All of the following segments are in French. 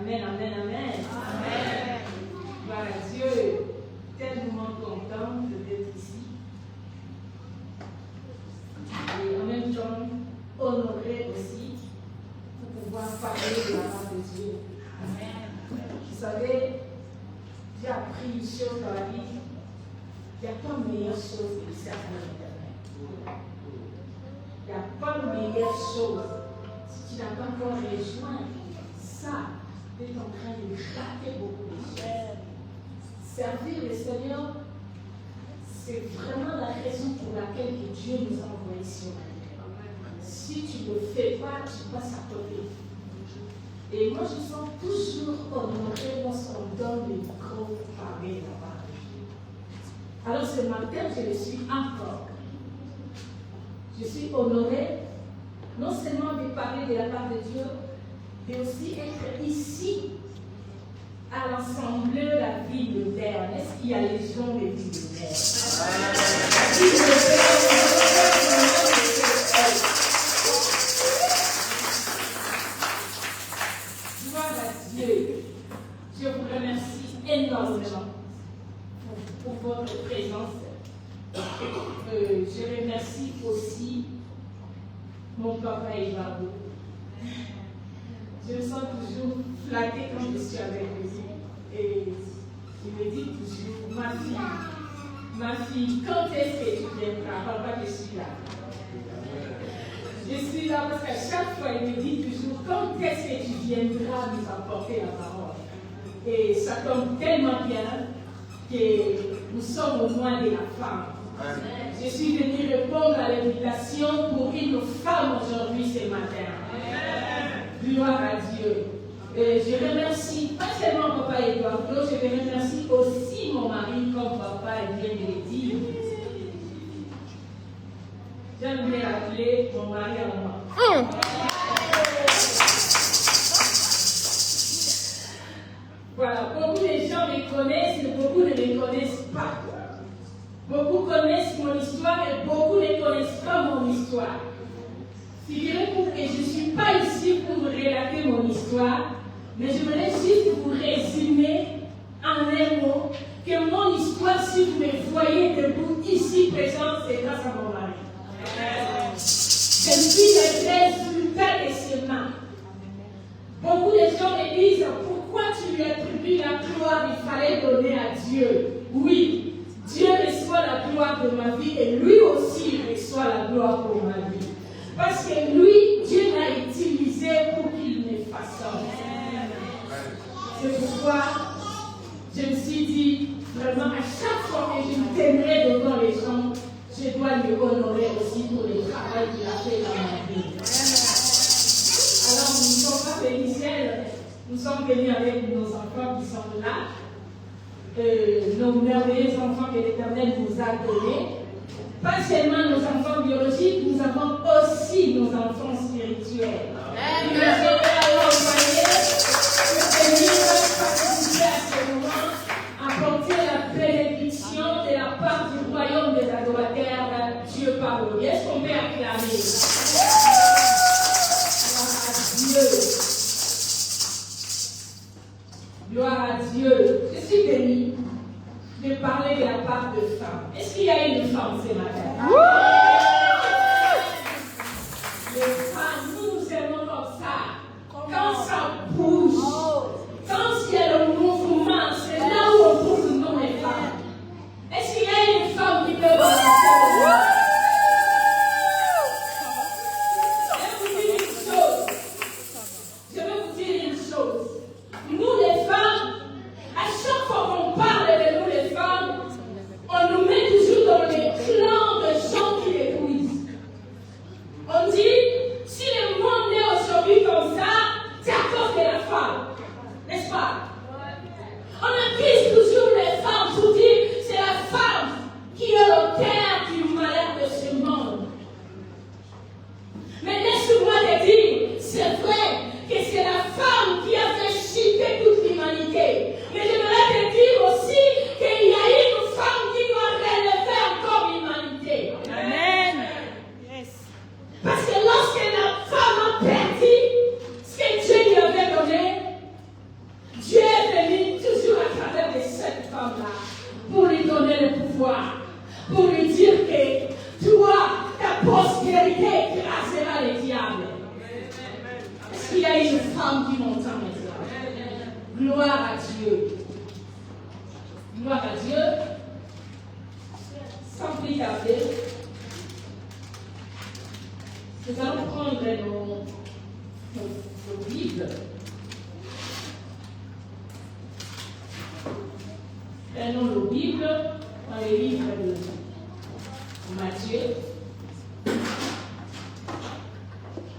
Amen, amen, amen. Amen. Gloire à Dieu. Tellement content d'être ici. Et en même temps, honoré aussi pour pouvoir parler de la part de Dieu. Amen. Vous savez, j'ai appris une chose dans la vie. Il n'y a pas meilleure chose que de servir l'Éternel. Il n'y a pas meilleure chose. Si tu n'as pas encore rejoint ça, tu es en train de rater beaucoup de choses. Servir le Seigneur, c'est vraiment la raison pour laquelle Dieu nous a envoyés sur la terre. Si tu ne le fais pas, tu passes à côté. Et moi, je sens toujours honoré lorsqu'on donne le micro pour parler de la part de Dieu. Alors ce matin, je le suis encore. Je suis honorée non seulement de parler de la part de Dieu, mais aussi être ici à l'ensemble de la vie de Berne. Est-ce qu'il y a les gens de vie de Berne? Gloire à Dieu. Je vous remercie énormément pour votre présence. Je remercie aussi mon papa Eduardo. Je me sens toujours flattée quand je suis avec lui. Et il me dit toujours, ma fille, quand est-ce que tu viendras? Papa, je suis là. Je suis là parce qu'à chaque fois, il me dit toujours, quand est-ce que tu viendras nous apporter la parole? Et ça tombe tellement bien que nous sommes au mois de la femme. Je suis venue répondre à l'invitation pour une femme aujourd'hui ce matin. Gloire à Dieu. Et je remercie pas seulement papa Eduardo, je remercie aussi mon mari comme papa vient de le dire. J'aimerais appeler mon mari à moi. Voilà, beaucoup de gens me connaissent, mais beaucoup ne me connaissent pas. Beaucoup connaissent mon histoire et beaucoup ne connaissent pas mon histoire. Figurez-vous que je ne suis pas ici pour vous relater mon histoire, mais je voudrais juste vous résumer en un mot que mon histoire, si vous me voyez debout ici présent, c'est grâce à mon mari. Je suis le résultat de ce mains. Beaucoup de gens me disent pourquoi tu lui attribues la gloire, il fallait donner à Dieu. Oui, Dieu reçoit la gloire de ma vie et lui aussi reçoit la gloire pour ma vie. Parce que lui, Dieu l'a utilisé pour qu'il me façonne. C'est pourquoi je me suis dit, vraiment, à chaque fois que je me tiendrai devant les gens, je dois lui honorer aussi pour le travail qu'il a fait dans ma vie. Alors, nous ne sommes pas bénitiels, nous sommes venus avec nos enfants qui sont là, nos merveilleux enfants que l'Éternel nous a donnés. Pas seulement nos enfants biologiques, nous avons aussi nos enfants spirituels. Nous les avons envoyés pour venir participer à ce moment, apporter la bénédiction de la part du royaume des adorateurs, Dieu par eux. Est-ce qu'on peut acclamer? Gloire à Dieu. Je suis bénie de parler de la part de femmes. Est-ce qu'il y a une femme ce matin? Les femmes, nous nous aimons comme ça. Quand ça bouge, quand il y a le mouvement, c'est là où on trouve le nom des femmes. Est-ce qu'il y a une femme qui peut balancer le nom? Je vais vous dire une chose. Nous les femmes, à chaque fois qu'on parle de nous les femmes, on nous met toujours dans les clans de gens qui Gloire à Dieu. Gloire à Dieu. Sans plus tarder, nous allons prendre nos Bibles. Prenons nos Bibles dans les livres de Matthieu.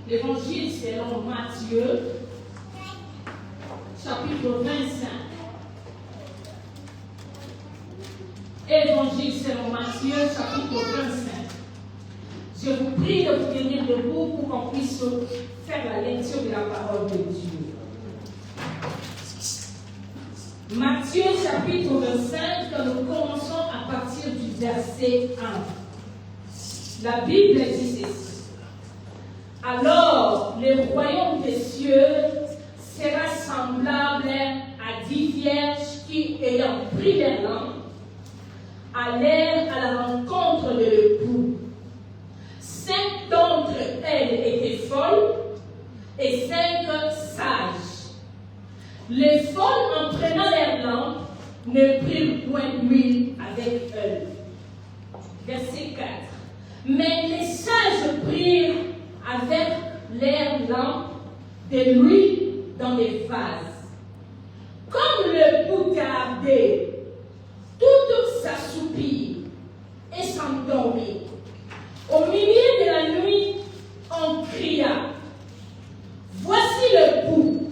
L'évangile selon Matthieu, chapitre 25. Évangile selon Matthieu, chapitre 25. Je vous prie de vous tenir debout pour qu'on puisse faire la lecture de la parole de Dieu. Matthieu, chapitre 25, nous commençons à partir du verset 1. La Bible dit ceci. Alors, le royaume des cieux sera semblable à 10 vierges qui, ayant pris leur lampe, allèrent à la rencontre de l'époux. 5 d'entre elles étaient folles et 5 sages. Les folles, en prenant leur lampe, ne prirent point d'huile avec eux. Verset 4. Mais les sages prirent avec leurs lampes de l'huile dans des vases. Comme l'époux tardait, toutes s'assoupirent et s'endormirent. Au milieu de la nuit, on cria, voici l'époux,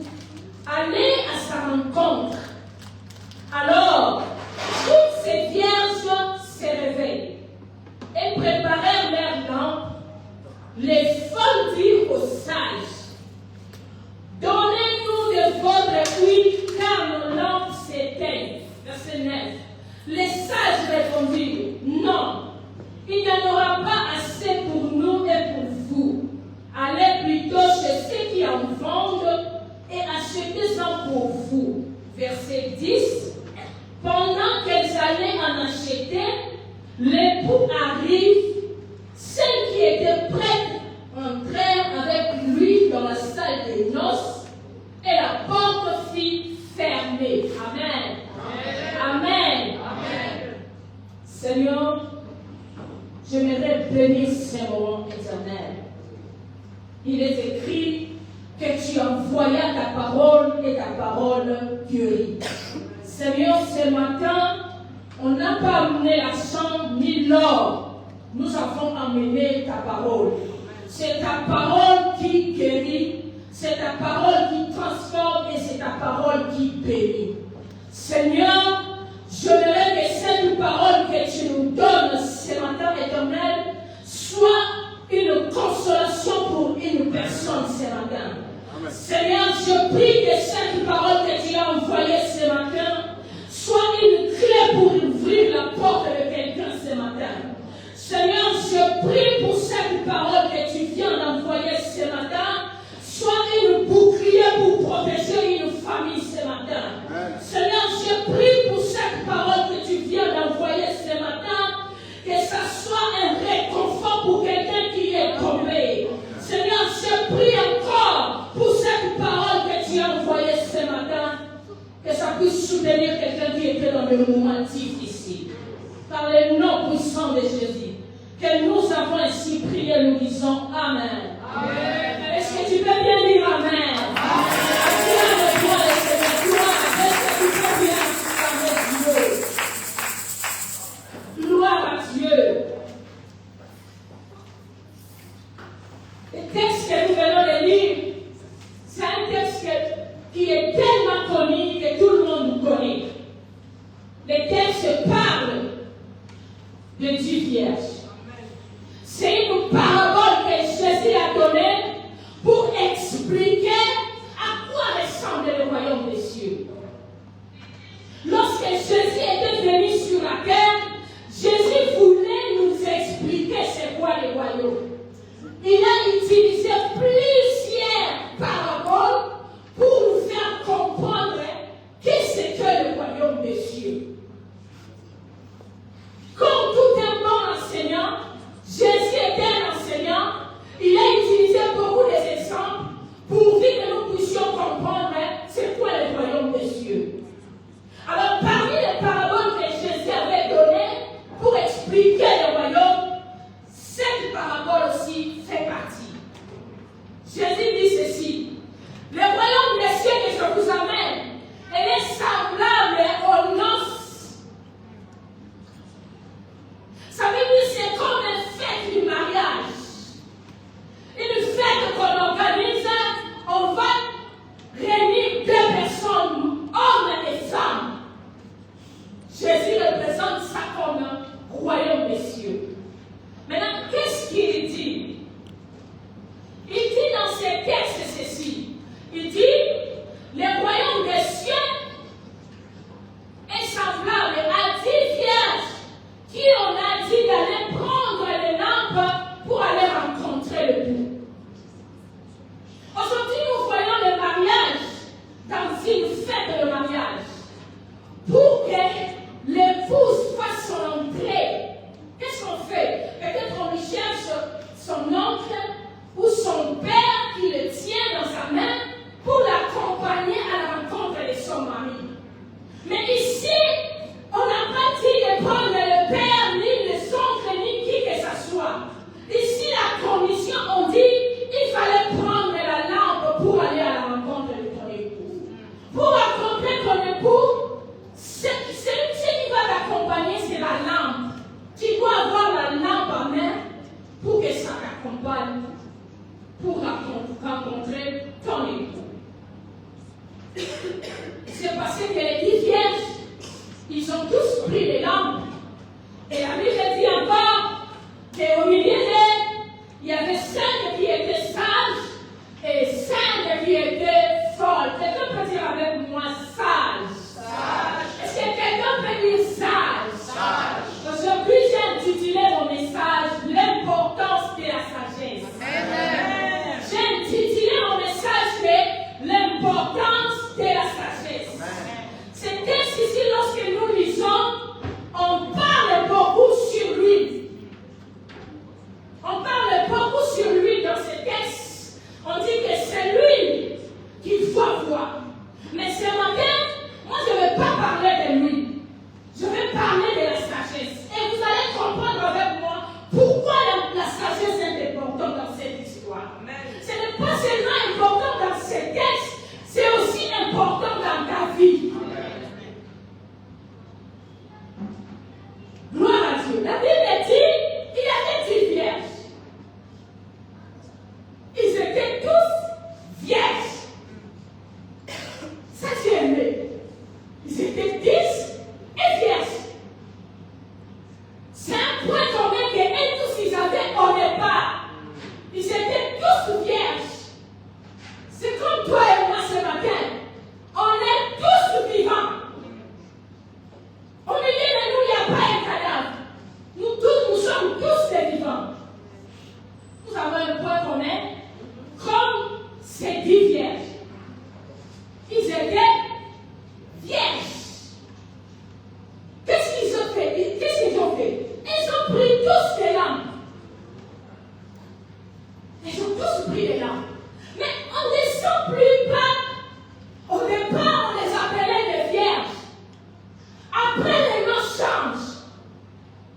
allez à sa rencontre. Alors, toutes ces vierges se réveillent et préparèrent leurs lampes. Les folles dirent aux sages, donnez-nous de votre huile, car nos lampes s'éteignent. Verset 9. Les sages répondirent, non, il n'y en aura pas assez pour nous et pour vous. Allez plutôt chez ceux qui en vendent et achetez-en pour vous. Verset 10. Pendant qu'elles allaient en acheter, l'époux arrive. Celles qui étaient prêtes entrèrent avec lui dans la salle des noces et la porte fut fermée. Amen. Amen. Amen. Seigneur, j'aimerais bénir ces moments éternels. Il est écrit que tu envoyas ta parole et ta parole guérit. Seigneur, ce matin, on n'a pas amené la chambre ni l'or. Nous avons amené ta parole. C'est ta parole qui guérit, c'est ta parole qui transforme et c'est ta parole qui bénit. Seigneur, je voudrais que cette parole que tu nous donnes ce matin éternel soit une consolation pour une personne ce matin. Amen. Seigneur, je prie que cette parole que tu as envoyée ce matin soit une clé pour ouvrir la porte de quelqu'un ce matin. Seigneur, je prie pour cette parole que tu viens d'envoyer ce matin, soit une bouclier pour protéger une famille ce matin. Amen. Seigneur, je prie pour cette parole que tu viens d'envoyer ce matin, que ça soit un réconfort pour quelqu'un qui est tombé. Seigneur, je prie encore pour cette parole que tu as envoyée ce matin, que ça puisse soutenir quelqu'un qui était dans le moment difficile. Par le nom puissant de Jésus. Que nous avons ainsi prié, nous disons Amen. Amen. Est-ce que tu peux bien dire Amen? Acclame le toi et Seigneur, gloire. Est-ce que tu peux bien acclamer Dieu? Gloire à Dieu. Le texte que nous venons de lire, c'est un texte qui est tellement connu que tout le monde connaît. Le texte parle de 10 vierges. C'est une parabole que Jésus a donnée pour expliquer à quoi ressemble le royaume des cieux. Lorsque Jésus était venu sur la terre, Jésus voulait nous expliquer c'est quoi le royaume. Il a utilisé plusieurs paraboles pour nous faire comprendre qu'est-ce que le royaume des cieux. Comme tout un bon enseignant, c'est parce que les 10 vierges, ils ont tous pris les lampes. Et la Bible dit encore qu'au milieu d'elles, il y avait 5 qui étaient sages et 5 qui étaient folles. Quelqu'un peut dire avec moi sage? Est-ce que quelqu'un peut dire sage? Aujourd'hui, j'ai intitulé mon message l'importance de la sagesse. J'ai intitulé mon message l'importance de la sagesse. C'est texte ici, lorsque nous lisons, on parle beaucoup sur lui. On parle beaucoup sur lui dans ce texte. On dit que c'est lui qu'il faut voir. Mais ce matin, moi je ne vais pas parler de lui. Je vais parler de la sagesse. Et vous allez comprendre avec moi pourquoi la sagesse est importante dans cette histoire. Ce n'est pas seulement important dans ce texte, c'est aussi important dans ta vie. Gloire à Dieu. La Bible dit qu'il y avait 10 vierges. Ils étaient tous vierges. Ça, j'ai aimé. Ils étaient 10 et vierges. C'est un point commun qu'eux tous ils avaient au départ. Ils étaient tous vierges. C'est comme toi et moi ce matin. On est tous vivants. Au milieu de nous, il n'y a pas un cadavre. Nous tous, nous sommes tous des vivants. Nous avons un point commun, comme ces 10 vierges. Ils étaient vierges. Qu'est-ce qu'ils ont fait? Ils ont pris tous des lampes. Ils ont tous pris des lampes. Mais on ne les sent plus pas. Au départ, on les appelait des vierges. Après, les noms changent.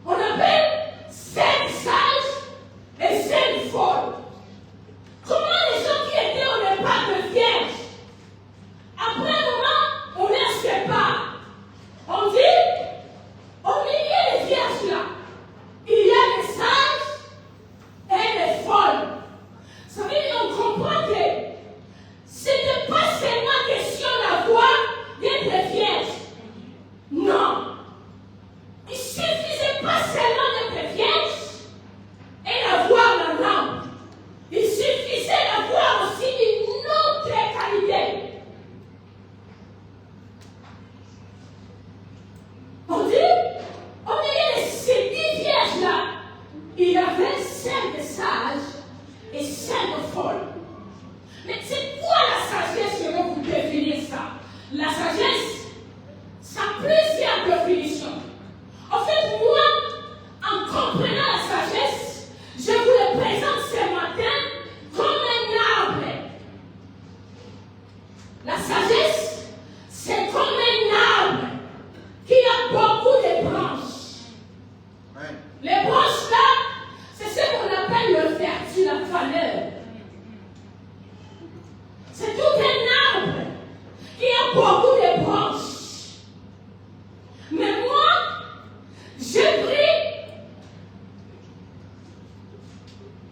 On appelle 5 sages et 5 folles. Comment les gens qui étaient au départ de vierges, après un moment, on les sépare. On dit, au milieu des vierges là, il y a des sages et des folles. Ça veut dire qu'on comprend que ce n'était pas seulement question d'avoir d'être vierge. Non. Il ne suffisait pas seulement d'être vierge et d'avoir la lampe. Il suffisait d'avoir aussi une autre qualité. On dit, au milieu de ces 10 vierges-là, il y avait 5 sages et 5 folles. Mais c'est quoi la sagesse? Je vais vous définir ça. La sagesse, ça a plusieurs définitions. En fait, moi, en comprenant la sagesse, je vous le présente ce matin comme un arbre. La sagesse, c'est comme un arbre qui a beaucoup de branches. Les branches là, c'est ce qu'on appelle le vertu, la valeur. C'est tout un arbre qui a beaucoup de branches. Mais moi, j'ai pris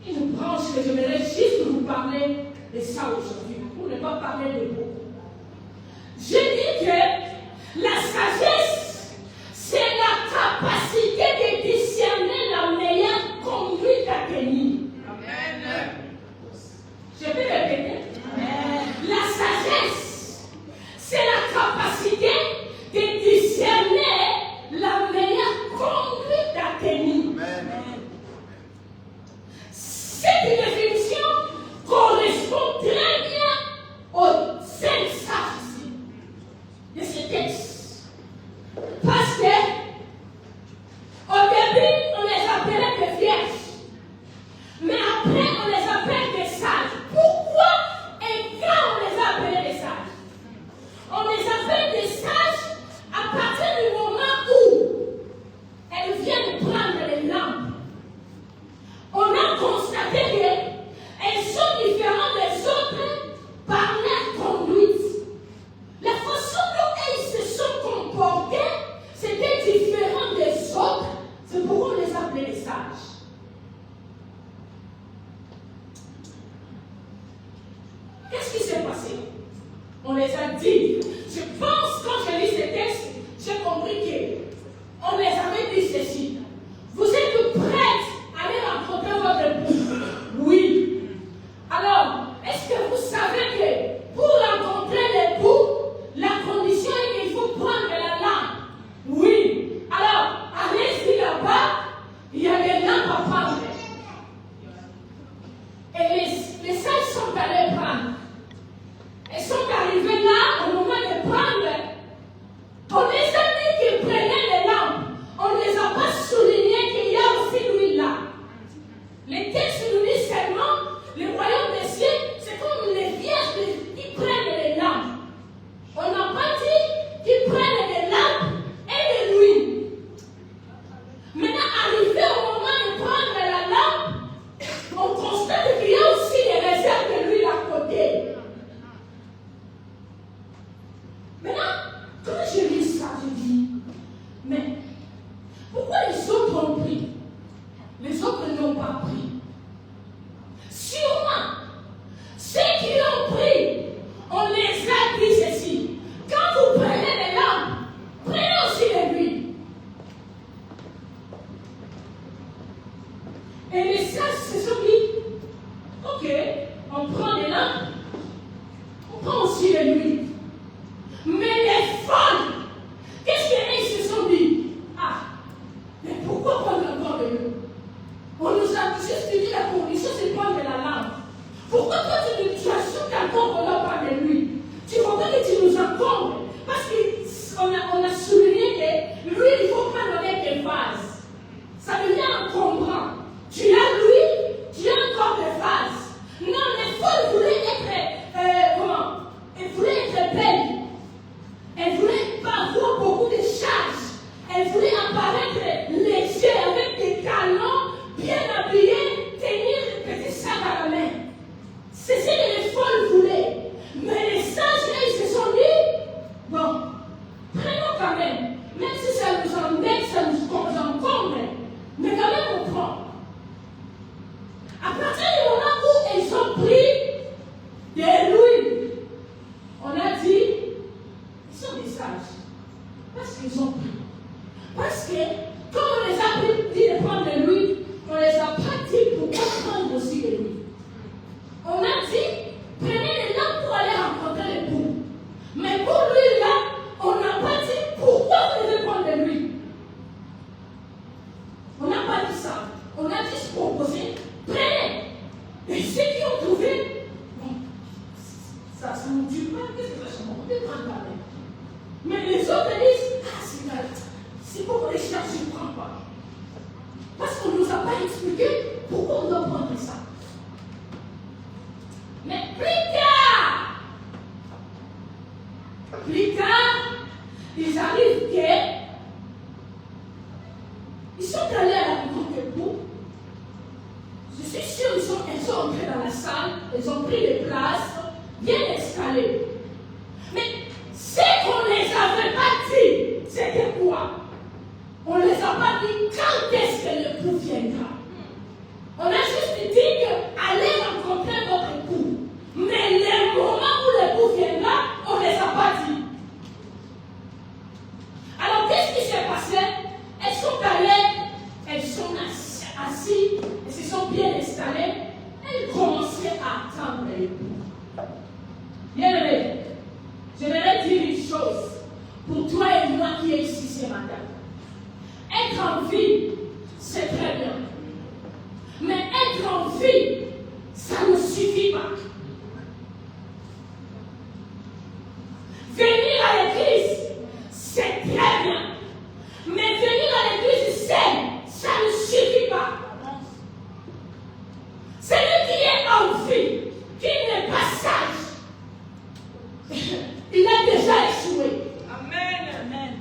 une branche que j'aimerais juste vous parler de ça aujourd'hui, pour ne pas parler de beaucoup. J'ai dit que la sagesse, c'est la capacité de discerner la meilleure conduite à tenir. Amen. Je peux répéter. Amen. La sagesse, c'est la capacité Quand j'ai lu ça, je dis, mais pourquoi les autres ont pris? Les autres n'ont pas pris. Sûrement, ceux qui l'ont pris, on les a dit ceci. Quand vous prenez les lampes, prenez aussi les huiles. Et les sages se sont dit, ok, on prend les lampes, on prend aussi les huiles. Mais les folles, qu'est-ce qu'ils se sont dit? Ah, mais pourquoi prendre encore de l'eau? On nous a juste dit la condition, c'est prendre de la lampe. Pourquoi toi tu ajoutes encore qu'on leur parle de l'huile? Tu vois que tu nous encombres. Parce qu'on a souligné que l'huile, il faut prendre avec des vases. Ça devient encombrant. Tu as l'huile, tu as encore des vases. Non, les folles voulaient être, elles voulaient être belles. Elles voulaient pas avoir beaucoup de charges. Elles voulaient apparaître légères avec des talons bien habillés, tenir le petit sac à la main. C'est ce que les folles voulaient. Mais les sages, là, ils se sont dit, bon, prenons quand même si ça nous embête, ça nous encombre, mais quand même on prend. À partir du moment où ils ont pris de l'huile, on a dit, ils sont des sages. Parce qu'ils ont pris. Parce que, quand on les a dit de prendre de l'huile, on les a pas dit pour prendre aussi de l'huile. On a dit, prenez les lampes pour aller rencontrer l'époux. Mais pour l'huile là, on n'a pas dit pourquoi vous devez prendre de l'huile. On n'a pas dit ça. On a juste proposé, prenez. Et ceux qui ont trouvé, bon, ça ne nous tue pas, qu'est-ce que ça change? On peut prendre quand même. Mais les autres disent, ah c'est pour les chercher, je ne prends pas. Parce qu'on ne nous a pas expliqué pourquoi on doit prendre ça. Mais plus tard, ils arrivent ils sont allés à la rencontre de l'époux. Je suis sûre, elles sont entrées dans la salle, elles ont pris des places, bien installées. Mais ce qu'on ne les avait pas dit, c'était quoi? On ne les a pas dit quand est-ce que l'époux viendra. On a juste dit que allez rencontrer votre époux. Mais le moment où l'époux viendra, on ne les a pas dit. Alors qu'est-ce qui s'est passé? Elles sont allées, elles sont assises, elles se sont bien installées, elles commençaient à attendre l'époux. Bien aimé, j'aimerais dire une chose pour toi et moi qui est ici ce matin. Être en vie, c'est très bien. Mais être en vie, ça ne suffit pas. Venir à l'église, c'est très bien. Mais venir à l'église seul, ça ne suffit pas. Celui qui est en vie, qui n'est pas sage, il a déjà échoué. Amen. Amen.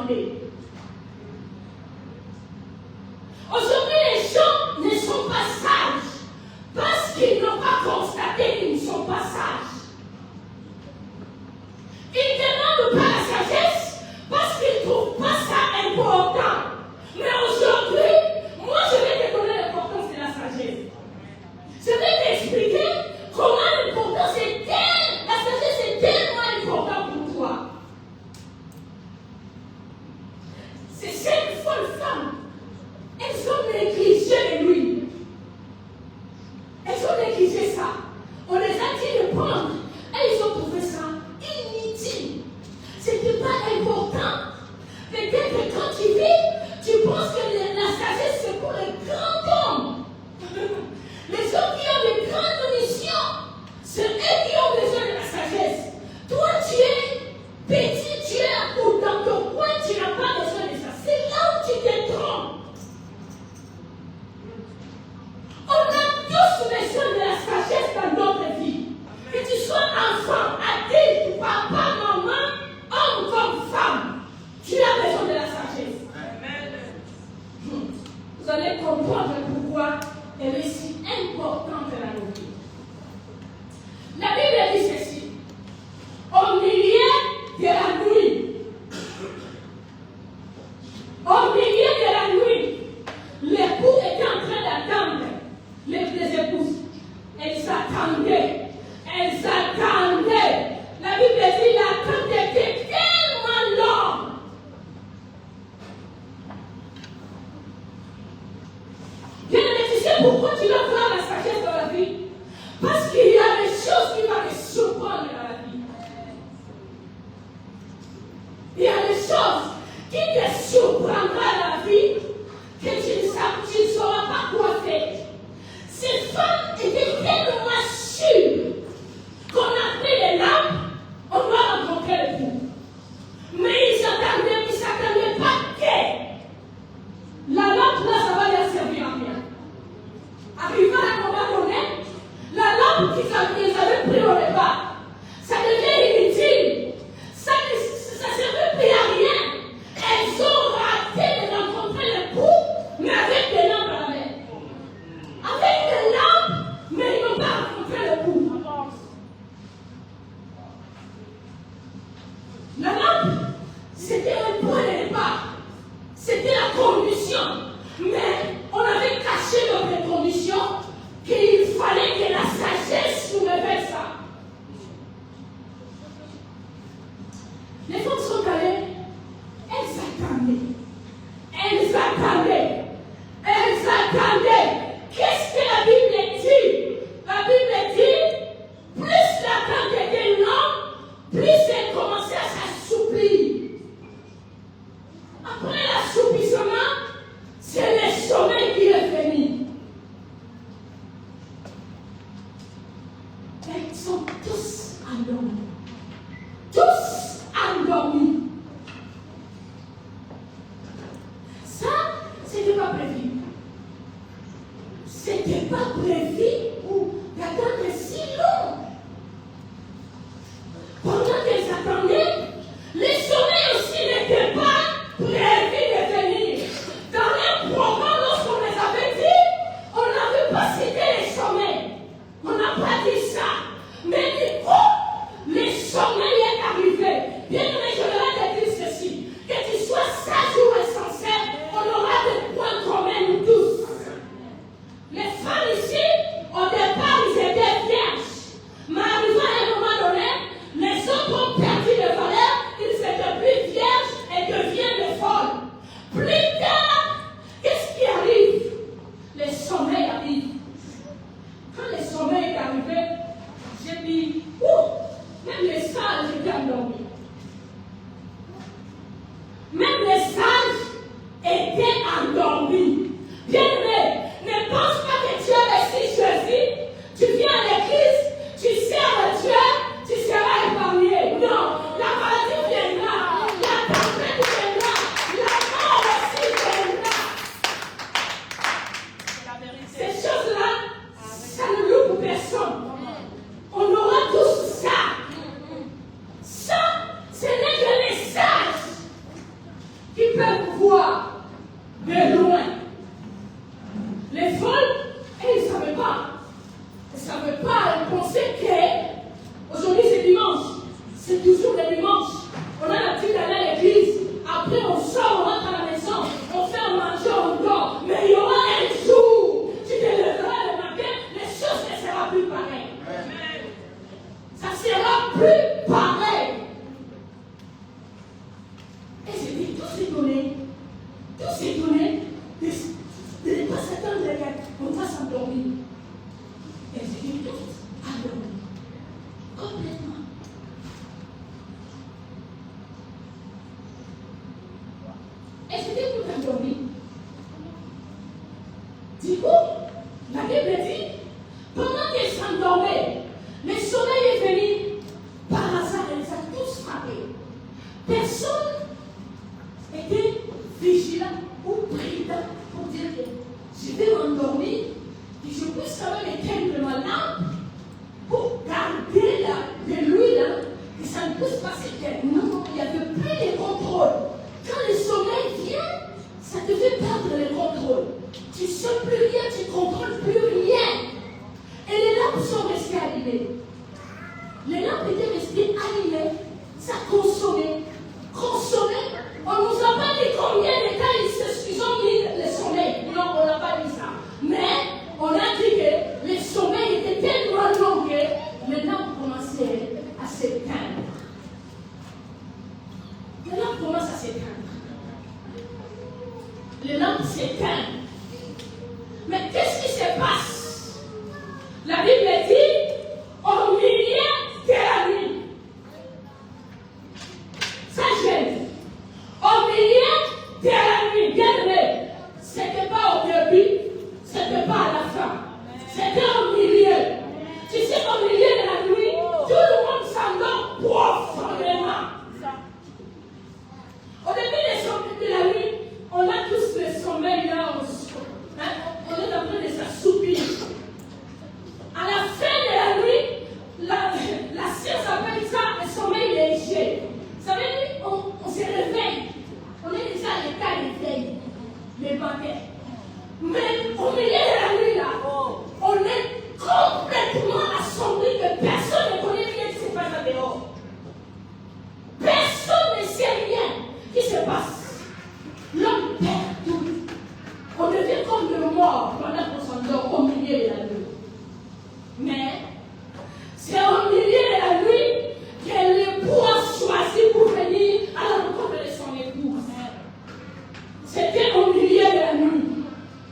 demander. Aujourd'hui, les gens ne sont pas sages parce qu'ils n'ont pas constaté qu'ils ne sont pas sages. Ils ne demandent pas la sagesse parce qu'ils ne trouvent pas ça important. Mais aujourd'hui, moi je vais te donner l'importance de la sagesse. Je vais t'expliquer comment l'importance est telle, la sagesse est tellement importante pour toi. C'est cette folle femme. Elles ont négligé lui. Elles ont négligé ça. On les a dit de prendre et ils ont trouvé ça inutile. C'était pas important. Peut-être que quand tu vis, tu penses que la sagesse c'est pour les grands hommes. Les hommes qui ont des grandes missions, c'est eux qui ont besoin de la sagesse. Toi tu es petit, tu es ou dans ton coin, tu n'as pas besoin de ça. C'est là où tu te trompes. On a tous besoin de la sagesse dans notre vie. Que tu sois enfant, adulte, papa, maman, homme comme femme, tu as besoin de la sagesse. Vous allez comprendre pourquoi elle est si importante dans nos vies. La Bible dit ceci. Au milieu de la nuit, l'époux était en train d'attendre les épouses. Elles attendaient. La Bible dit l'attente était tellement longue. Bien aimé, tu sais pourquoi tu dois voir la sagesse dans la vie? Parce qu'il y a des choses qui vont te surprendre dans la vie. Il y a des choses qui te surprendront dans la vie que tu ne sauras pas quoi faire. Ces femmes étaient tellement sûres qu'on a pris les lampes, on doit rencontrer le fou. Mais ils s'attendaient pas que la lampe là, ça va leur servir à rien. Arrivé à un moment donné, la lampe qu'ils avaient pris au départ, ça devient inutile. Ça ne servait plus à rien. Elles ont raté de rencontrer le fou, mais avec des lampes à la main. Avec des lampes, mais ils n'ont pas rencontré le fou. La lampe, c'était un point de départ. C'était la condition. Mais on avait caché notre condition qu'il fallait que la sagesse nous révèle ça. Les femmes sont allées, elles attendaient. Qu'est-ce que la Bible dit? La Bible dit, plus l'attente était longue, plus elle commençait à s'assouplir. Après l'assouplissement, c'est le sommeil qui est venu. Elles sont tous endormis. Ça, c'était pas prévu. C'était pas prévu pour d'attendre si long. Pendant qu'elles attendaient, les sommeils aussi n'étaient pas prévus de venir. Dans les programmes, lorsqu'on les avait dit, on n'avait pas cité les sommeils. On n'a pas dit ça. Mais du coup, les sommeils est arrivé. Bien aimé, je vais te dire ceci. Que tu sois sage ou insensé, on aura des points communs nous tous. Les femmes ici, au départ, ils étaient vierges. Mais arrivé à un moment donné, les autres ont perdu de valeur, ils étaient plus vierges et deviennent des folles. Plus tard, qu'est-ce qui arrive? Les sommeils arrivent. Quand les sommeils est arrivé, j'ai dit, même les sages étaient endormis. Même les sages étaient endormis. Bien-aimé, ne pense pas que tu as laissé Jésus, tu viens à l'église, tu sers Dieu, tu seras épargné. Non, la maladie viendra, la tempête viendra, la mort aussi viendra. Ces choses-là, ça ne loupe personne. On aura tous ça. Ça, ce n'est que les sages tous étonnés. Tous étonnés de ne pas s'attendre à qu'on va s'endormir. Elles étaient toutes endormies. Complètement. Elles étaient toutes endormies. Du coup, la Bible dit, pendant qu'elles s'endormaient, le soleil est venu. Par hasard, elle les a tous frappés. Personne n'était vigilant ou prudent pour dire que je vais m'endormir, que je puisse quand même éteindre ma lampe pour garder de l'huile, que ça ne puisse pas s'éteindre. Non, il n'y avait plus de contrôle. Quand le soleil vient, ça te fait perdre le contrôle. Tu ne sais plus rien, tu ne contrôles plus rien. Et les lampes sont restées allumées. Les lampes étaient restées allumées. Ça consommait. Consommait. On ne nous a pas dit combien de temps ils ont mis le sommeil. Non, on n'a pas dit ça. Mais on a dit que le sommeil était tellement long que les lampes commençaient à s'éteindre. Les lampes commencent à s'éteindre. Les lampes s'éteignent. Mais qu'est-ce qui se passe? La Bible dit, au milieu de la nuit. Ça gêne. Au milieu de la nuit, bien aimé. Ce n'était pas au début, ce n'était pas à la fin. C'était au milieu. Tu sais qu'au milieu de la nuit, tout le monde s'endort profondément. Au début de la nuit, on a tous le sommeil là, on est en train de s'assoupir. À la fin de la nuit, la science appelle ça le sommeil léger. Ça veut dire qu'on se réveille. On est déjà à l'état d'éveil, les matin. Mais au milieu de la nuit, là, on est complètement assombri que personne ne connaît rien qui se passe là dehors. Personne ne sait rien qui se passe. L'homme perd tout. On devient comme le mort pendant qu'on s'endort au milieu de la nuit. Mais c'est au milieu de la nuit que l'époux a choisi pour venir à la rencontre de son épouse. C'était au milieu de la nuit.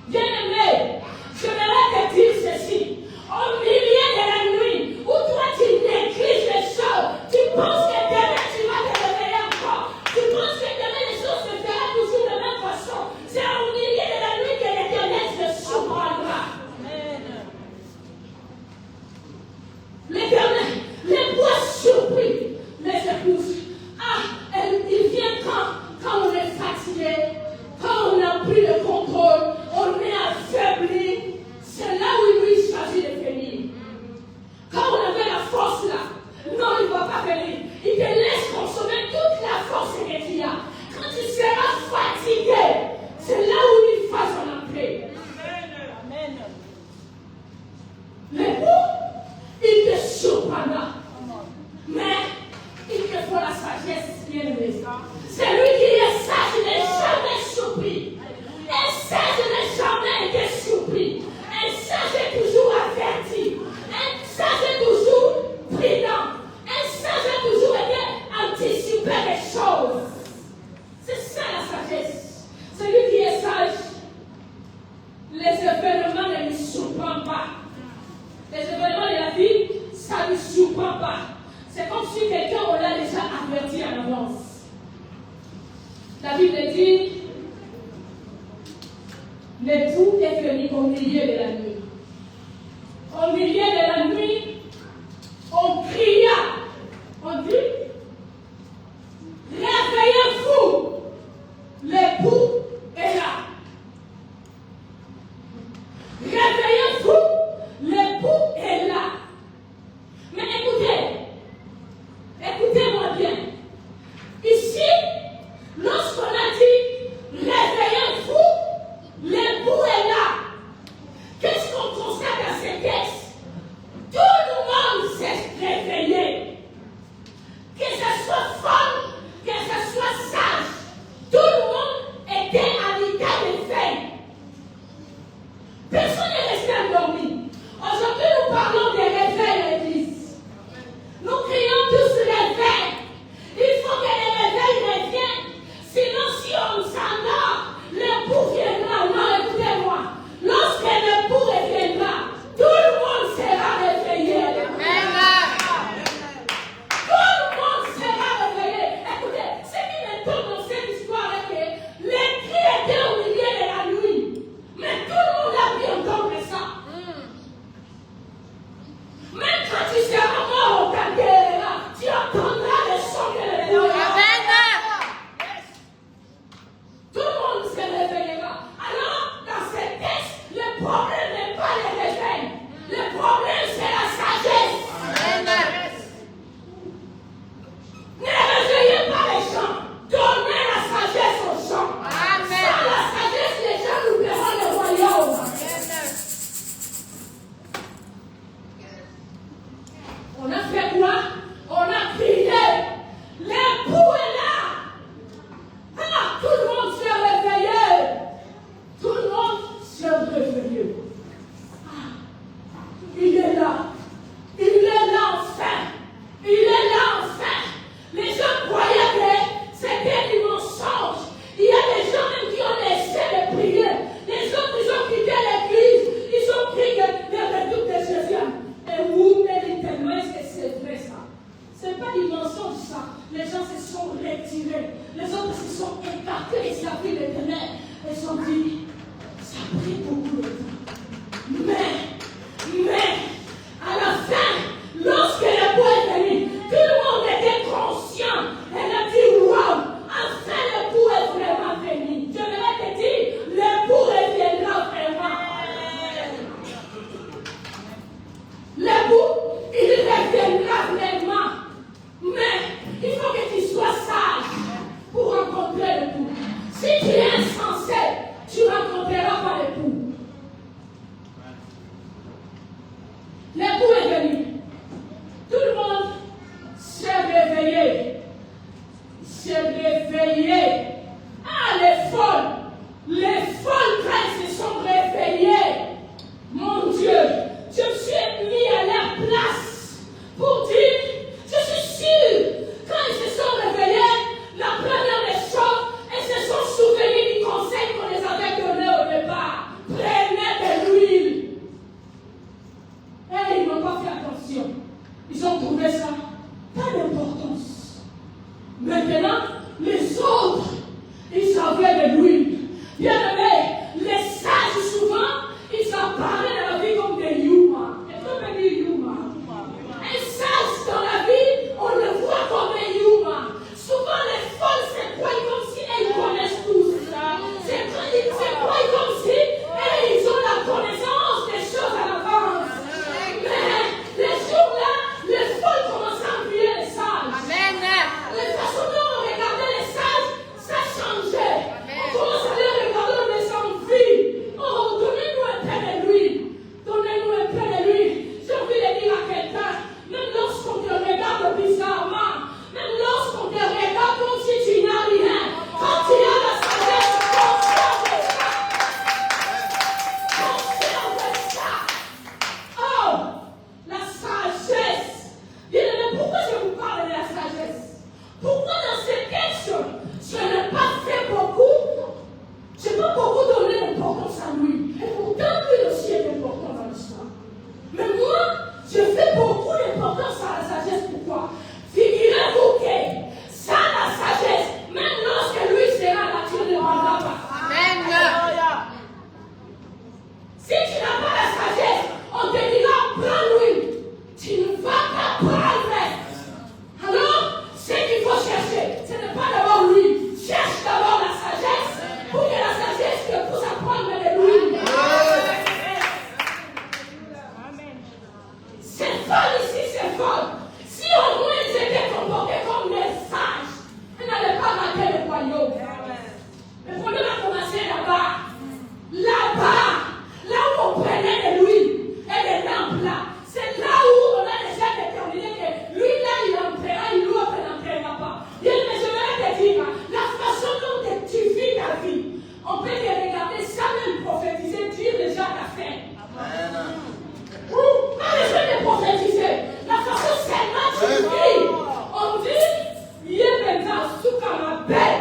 Bien aimé, je voudrais te dire ceci. Au milieu de la nuit, où toi tu négliges les choses, tu penses que demain tu vas te réveiller encore. Tu penses que demain les choses se feront toujours de la même façon. C'est au milieu de la nuit que l'Éternel se surprendra. L'Éternel, les bois surpris, les épouses. Ah, il vient quand on est fatigué, quand on n'a plus le contrôle, on est affaibli. C'est là où lui choisit de venir. Quand on avait la force là, non, il ne va pas venir. Il te laisse consommer toute la force que tu as. Quand tu seras fatigué, c'est là où il fait son entrée. Amen. L'époux, il te surprendra. Mais il te faut la sagesse, bien aimé. Celui qui est sage n'est jamais surpris. Un sage n'est jamais été surpris. Un sage est toujours averti. Un sage est toujours prudent. Un sage a toujours été anticipé des choses. C'est ça la sagesse. Celui qui est sage, les événements ne lui surprennent pas. Les événements de la vie, ça ne lui surprend pas. C'est comme si quelqu'un, on l'a déjà averti en avance. La Bible dit, l'époux est venu au milieu de la nuit. Au milieu de la nuit, on cria. On dit, réveillez-vous. L'époux est là. Réveillez-vous. L'époux est là. Mais écoutez-moi bien. Ici, lorsqu'on a dit réveillez-vous, l'époux est là. Qu'est-ce qu'on constate dans ces textes? Tout le monde s'est réveillé. Que ce soit femme, que ce soit sage, tout le monde était à l'état d'éveil. Personne n'est resté endormi. Aujourd'hui, nous parlons des réveils à l'église. Nous crions tous réveil. Il faut que les réveils reviennent. Sinon, si senti, ça a pris beaucoup de temps. Mais, à la fin, lorsque l'époux est venu, tout le monde était conscient. Elle a dit, wow, enfin l'époux est vraiment venu. Je vais te dire, l'époux reviendra vraiment. L'époux, il reviendra vraiment. Mais il faut que tu sois sage pour rencontrer l'époux. Si tu es insensé, tu ne rencontreras pas l'époux. L'époux est venu. Tout le monde s'est réveillé. S'est réveillé. Ah, les folles quand elles se sont réveillées. Mon Dieu, je me suis mis à leur place pour dire, je suis sûre, quand ils se sont réveillés, la première des choses, elles se sont souvenues du conseil qu'on les avait donné au départ. Prenez de l'huile. Et ils n'ont pas fait attention. Ils ont trouvé ça pas d'importance. Maintenant, les autres, ils avaient de l'huile. Bien aimé, les sages souvent, ils apparaissent dans la vie comme des humains. Est-ce qu'on peut dire humains? Un sage dans la vie, on le voit comme des humains. Souvent les folles se croient comme si elles connaissent tout. Se croient comme si ils ont la connaissance des choses à l'avance. Mais les jours-là, les folles commencent à envier les sages. Amen. Les façons dont on regardait les sages, ça changeait. On commence à les regarder, on les envie. Oh, donnez-nous un peu de l'huile. Donnez-nous un peu de l'huile. J'ai envie de dire à quelqu'un, même lorsqu'on te regarde bizarrement, même lorsqu'on te regarde comme si tu n'as rien, quand tu as la sagesse, conserve ça. Oh, la sagesse. Bien-aimé, pourquoi je vous parle de la sagesse? Pourquoi dans ces textes, je n'ai pas fait beaucoup? Je n'ai pas beaucoup donné d'importance à lui. Et pourtant, lui aussi est important dans l'histoire. Mais moi, je fais beaucoup d'importance à la sagesse. Pourquoi? Figurez-vous que ça, la sagesse, même lorsque lui sera là, tu ne demandras pas. Amen. Si tu n'as pas la sagesse, on te dira, prends-lui. Tu ne vas pas prendre. Alors, ce qu'il faut chercher, ce n'est pas d'abord lui. Cherche d'abord la sagesse, pour que la sagesse te pousse à prendre de lui. C'est folle ici, c'est folle. Si au moins ils étaient comportés comme des sages, ils n'allaient pas rater le royaume. Mais le problème a commencé là-bas. Là où on prenait de l'huile et des lampes là. C'est là où on a déjà déterminé que lui là il entrera, l'autre n'entrera pas. Bien, mais je vais te dire, la façon dont tu vis ta vie, on peut te regarder ça même prophétiser, dire déjà ta fin. Pas besoin de prophétiser. La façon seulement tu vis. On dit, il est maintenant sous ma belle.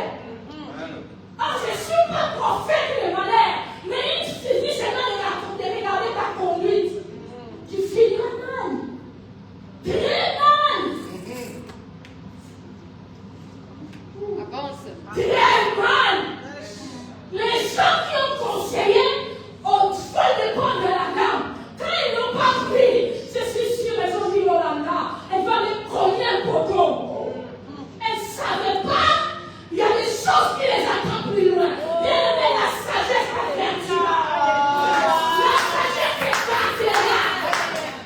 Ah, je ne suis pas prophète de malheur, mais il suffit seulement de regarder ta conduite. Tu finiras mal. Très mal. Avance. Très mal. Les gens qui ont conseillé aux folles de prendre de la dame, quand ils n'ont pas pris, je suis sûr qu'ils ont dit Yolanda, elle va les cogner un poteau. Elles ne savaient pas, il y a des choses qui les attendent plus loin. Bien aimé, la sagesse avertira. La sagesse écartera.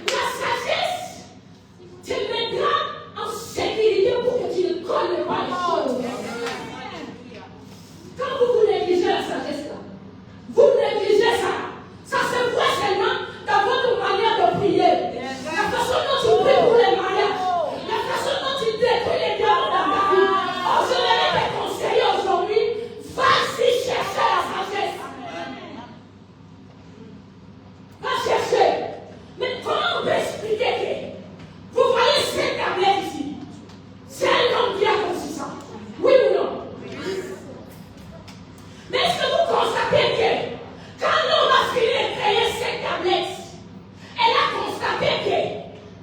La sagesse te mettra en sécurité pour que tu ne connais pas les choses. Quand vous négligez la sagesse là, vous négligez ça. Ça se voit seulement dans votre manière de prier. La façon dont tu pries pour les mariages. La façon dont tu détruis les diamants dans ta vie. Oh, je vais te conseiller aujourd'hui. Vas-y chercher la sagesse. Va chercher. Mais comment on peut expliquer que vous voyez cette tablette ici? C'est un homme qui a conçu ça. Oui ou non? Mais est-ce que vous constatez que quand l'homme a fini de créer cette tablette, elle a constaté que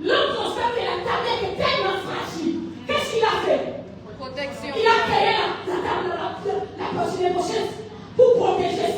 l'homme constate que la tablette est tellement fragile. Qu'est-ce qu'il a fait? Protection. Il a créé la pochette pour protéger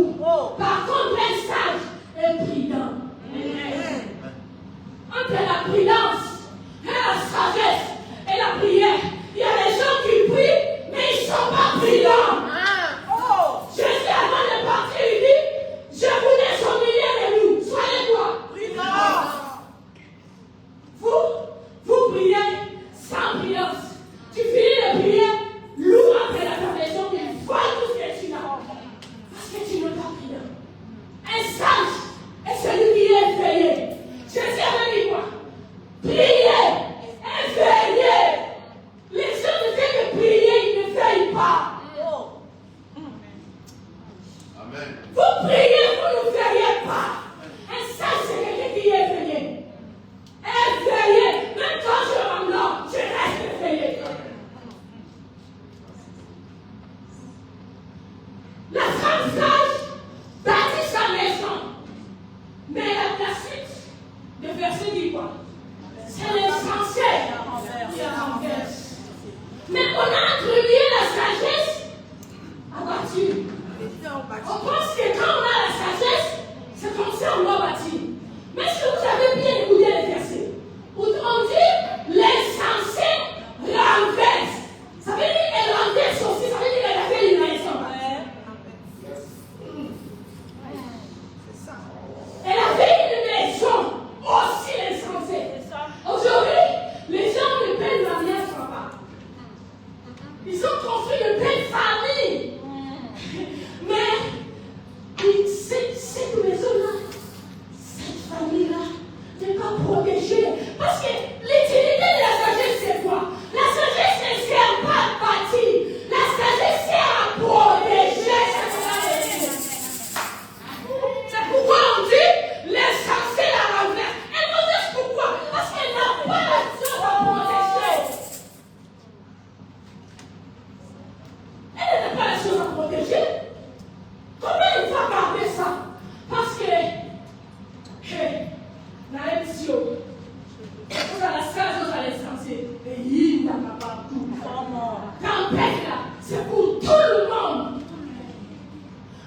beaucoup. Par contre, un sage est prudent. Entre la prudence et la sagesse et la prière, il y a des gens qui prient, mais ils ne sont pas prudents. Jésus, avant de partir, il dit, je vous laisse au milieu de nous. Soyez quoi? Vous priez sans prudence. Tu finis de prier, loue après la confession, il voit tout ce que tu as. Parce que tu n'es pas prudent. Un sage est celui qui est éveillé. Jésus avait dit quoi? Priez, éveillez. Les gens ne font que prier, ils ne veillent pas. Amen. Vous priez, vous ne veillez pas. Un sage, c'est quelqu'un qui est éveillé. Éveillé. Même quand je m'endors, je reste éveillé. La femme sage bâtit sa maison. Mais la suite de verset dit quoi? C'est l'insensé qui la renverse. Mais on a attribué la sagesse à bâtir. On pense que quand on a la sagesse, c'est comme ça on doit bâtir. Mais si vous avez bien écouté les versets, on dit l'insensé renverse. Ça veut dire qu'elle renverse aussi, ça veut dire qu'elle a fait une raison. Elle avait une maison aussi insensée. Aujourd'hui, les gens ne payent la rien sur pas. Ils ont construit de belles familles. Mais cette maison-là, cette famille-là, n'est pas protégée. Parce que l'utilité de la sagesse, c'est quoi? La sagesse ne sert pas à bâtir. La sagesse sert à protéger. C'est pourquoi on dit l'insensé la renverse. Elle renverse pourquoi? Parce qu'elle n'a pas l'action de protéger. Elle n'a pas l'action de protéger. Comment il va garder ça? Parce que la émission, vous avez la sagesse, vous avez l'insensé. Et il n'a pas tout. Tempête là, c'est pour tout le monde.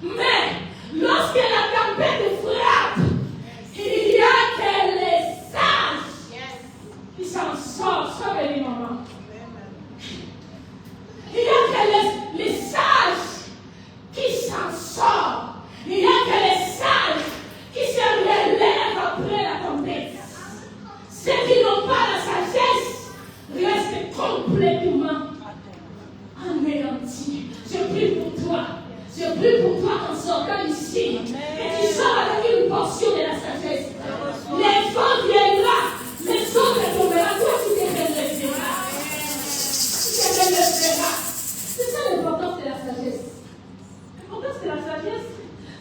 Mais lorsque la tempête frappe, il y a que les sages qui s'en sortent. Sauvez les mamans. Il y a que les sages qui s'en sortent. Il y a que les sages qui se relèvent après la tempête. Ceux qui n'ont pas la sagesse restent complètement anéantis. Je prie pour toi. Je prie pour toi en sortant ici. Et tu sors avec une portion de la sagesse. Les vents viendront. Les autres tomberont. Toi, tu te relèveras. Tu te relèveras. C'est ça l'importance de la sagesse. L'importance de la sagesse,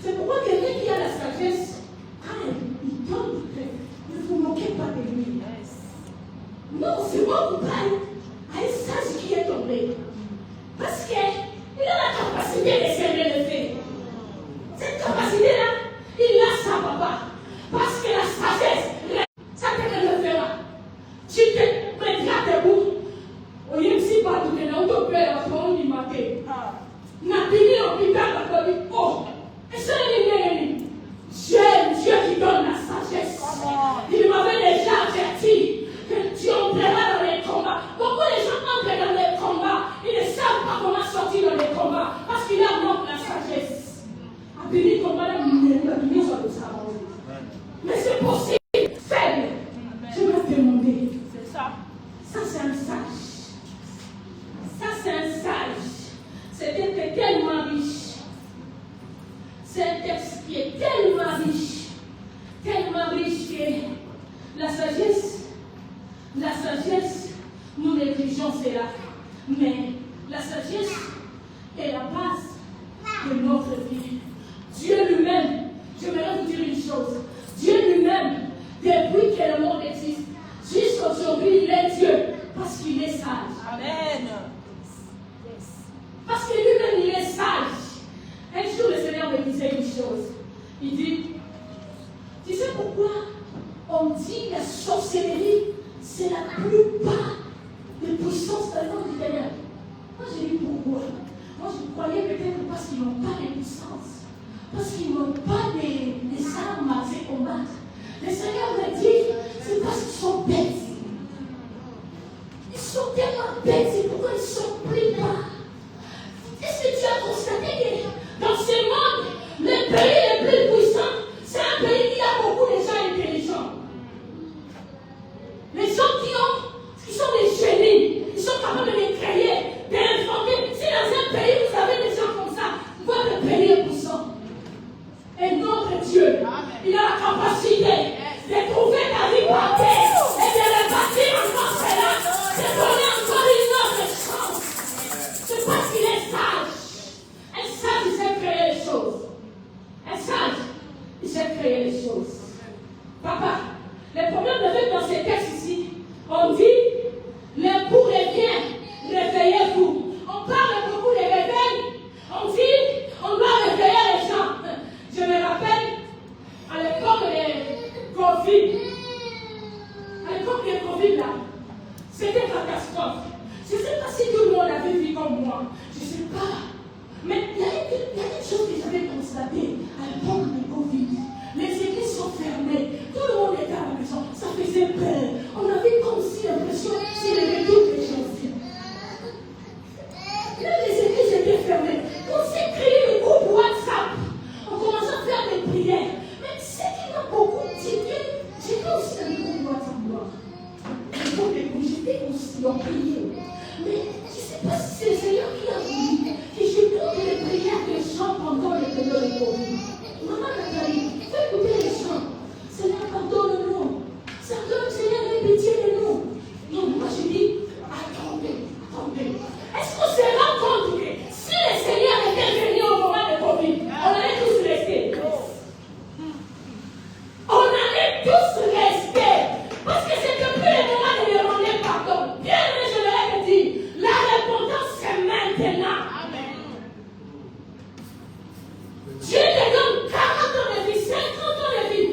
c'est pourquoi quelqu'un qui a la sagesse, quand il tombe, ne vous moquez pas de lui. Non, c'est moi qui parle à un sage qui est tombé. Parce qu'il a la capacité de se relever. Cette capacité-là, il a sa papa. Parce que la sagesse, ça te relèvera. Tu te mettras debout. Au lieu de s'y battre, tu te pères à ton du matin. N'a fini l'hôpital parce que oh, et ça j'aime Dieu qui donne la sagesse. Il m'avait déjà averti que tu entreras dans les combats. Beaucoup de gens entrent dans les combats. Ils ne savent pas comment sortir dans les combats parce qu'il a manque la sagesse. A béni combat la lumière sur le savon. Mais c'est possible. Faible. Je vais te demander. C'est ça. Ça c'est un sage. Ça c'est un sage. C'était tellement riche. C'est un texte qui est tellement riche que la sagesse, nous négligeons cela. Mais la sagesse est la base de notre vie. Dieu lui-même, j'aimerais vous dire une chose. Dieu lui-même, depuis que le monde existe, jusqu'à aujourd'hui, il est Dieu parce qu'il est sage. Amen. Parce que lui-même, il est sage. Un jour, le Seigneur me disait une chose. Il dit, tu sais pourquoi on dit que la sorcellerie, c'est la plupart des puissances de l'homme du ténèbres? Moi, j'ai dit pourquoi. Moi, je croyais peut-être parce qu'ils n'ont pas de puissance. Parce qu'ils n'ont pas des armes à se combattre. Le Seigneur me dit, c'est parce qu'ils sont bêtes. Ils sont tellement bêtes, c'est pourquoi ils ne s'oppriment pas. Est-ce que tu as constaté que dans ce monde, le pays le plus puissant, c'est un pays qui a beaucoup de gens intelligents. Les gens qui sont des génies, ils sont capables de créer, d'inventer. Si dans un pays vous avez des gens comme ça, votre pays est puissant. Et notre Dieu, il a la capacité de trouver ta vie par terre et de le bâtir encore cela, de donner encore une autre chance. C'est parce qu'il est sage. Un sage, il sait créer les choses. Un sage, il sait créer les choses. Papa, le problème de vivre dans ces textes ici, on dit, l'époux revient, réveillez-vous. On parle beaucoup de réveil. On dit, on doit réveiller les gens. Je me rappelle, à l'époque de Covid, là, c'était catastrophe. Je ne sais pas si tout le monde avait vu comme moi. Je ne sais pas. Mais il y a une chose que j'avais constatée à l'époque de Covid. Les églises sont fermées. Tout le monde était à la maison. Ça faisait peur. On avait comme si l'impression que c'est le retour de Jésus. Là, les églises étaient fermées. On s'est créé le groupe WhatsApp. On commençait à faire des prières. Mais c'est qu'il y a beaucoup. J'étais aussi dans le groupe WhatsApp. J'étais aussi en prière. Mais je ne sais pas si c'est le Seigneur qui a voulu que j'écoute les prières des gens pendant le période de Covid. Maman Nathalie, fais écouter les chants. Seigneur, pardonne-nous. Seigneur, aie pitié de nous. Non, moi je dis, attendez. Est-ce qu'on se rend compte que si le Seigneur était venu au moment de Covid, on allait tous rester? On allait tous rester. Parce que c'était plus le moment de demander pardon. Bien, je l'ai dit, la repentance c'est maintenant. Amen. Dieu te donne 40 ans de vie, 50 ans de vie.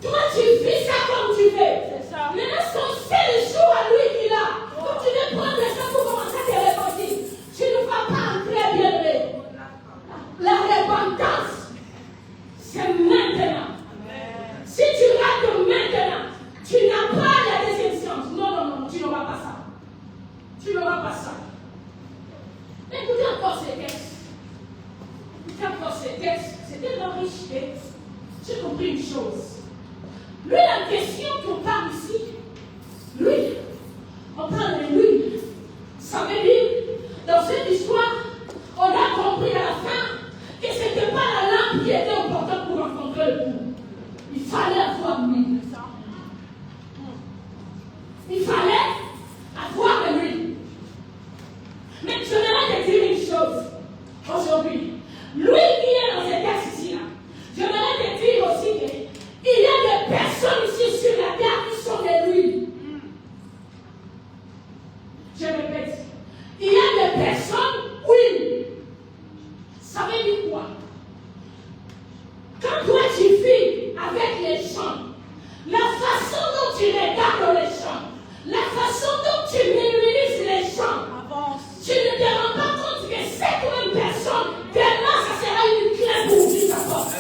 Toi, tu vis ça comme tu veux. C'est ça. Maintenant, c'est le jour à lui qu'il a. Quand tu veux prendre ça pour commencer à te repentir, tu ne vas pas entrer bien aimé. La repentance, c'est maintenant. Amen. Si tu rates maintenant, tu n'as pas la deuxième chance. Non, tu n'auras pas ça. Tu n'auras pas ça. Écoutez encore ces textes. C'est tellement riche que j'ai compris une chose. Lui, la question qu'on parle ici, lui, on parle de lui. Ça veut dire, dans cette histoire, on a compris à la fin que ce n'était pas la lampe qui était importante pour rencontrer le coup. Il fallait avoir lui. Il fallait avoir de lui. Mais je voudrais te dire une chose aujourd'hui. Lui qui est dans ces textes ici, je voudrais te dire aussi qu'il y a des personnes ici sur la terre qui sont de lui. Je répète. Il y a des personnes, oui. Ça veut dire quoi? Quand toi tu vis avec les gens, la façon dont tu regardes les gens, la façon dont tu minimises les gens, tu ne te rends pas compte que cette même personne, demain, ça sera une clé pour ouvrir ta porte.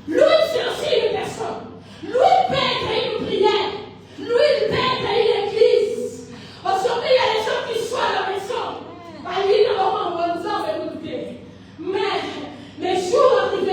Lui, c'est aussi une personne. Lui peut être une prière. Lui, il peut être une église. Aujourd'hui, il y a des gens qui sont à la maison. Mais les jours arrivent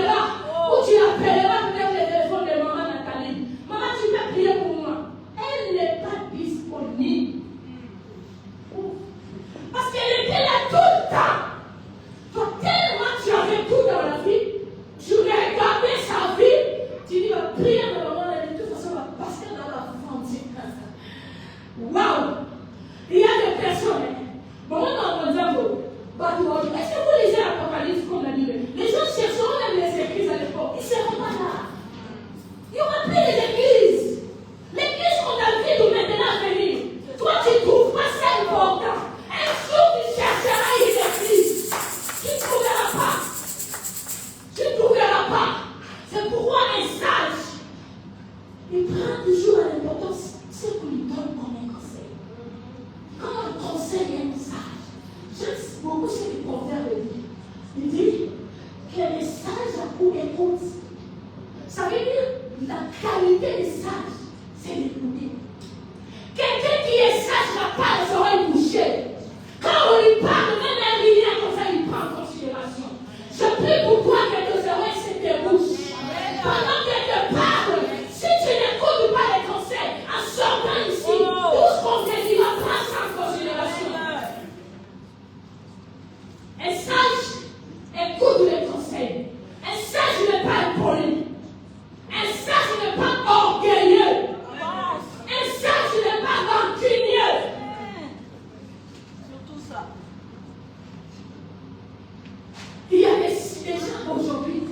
aujourd'hui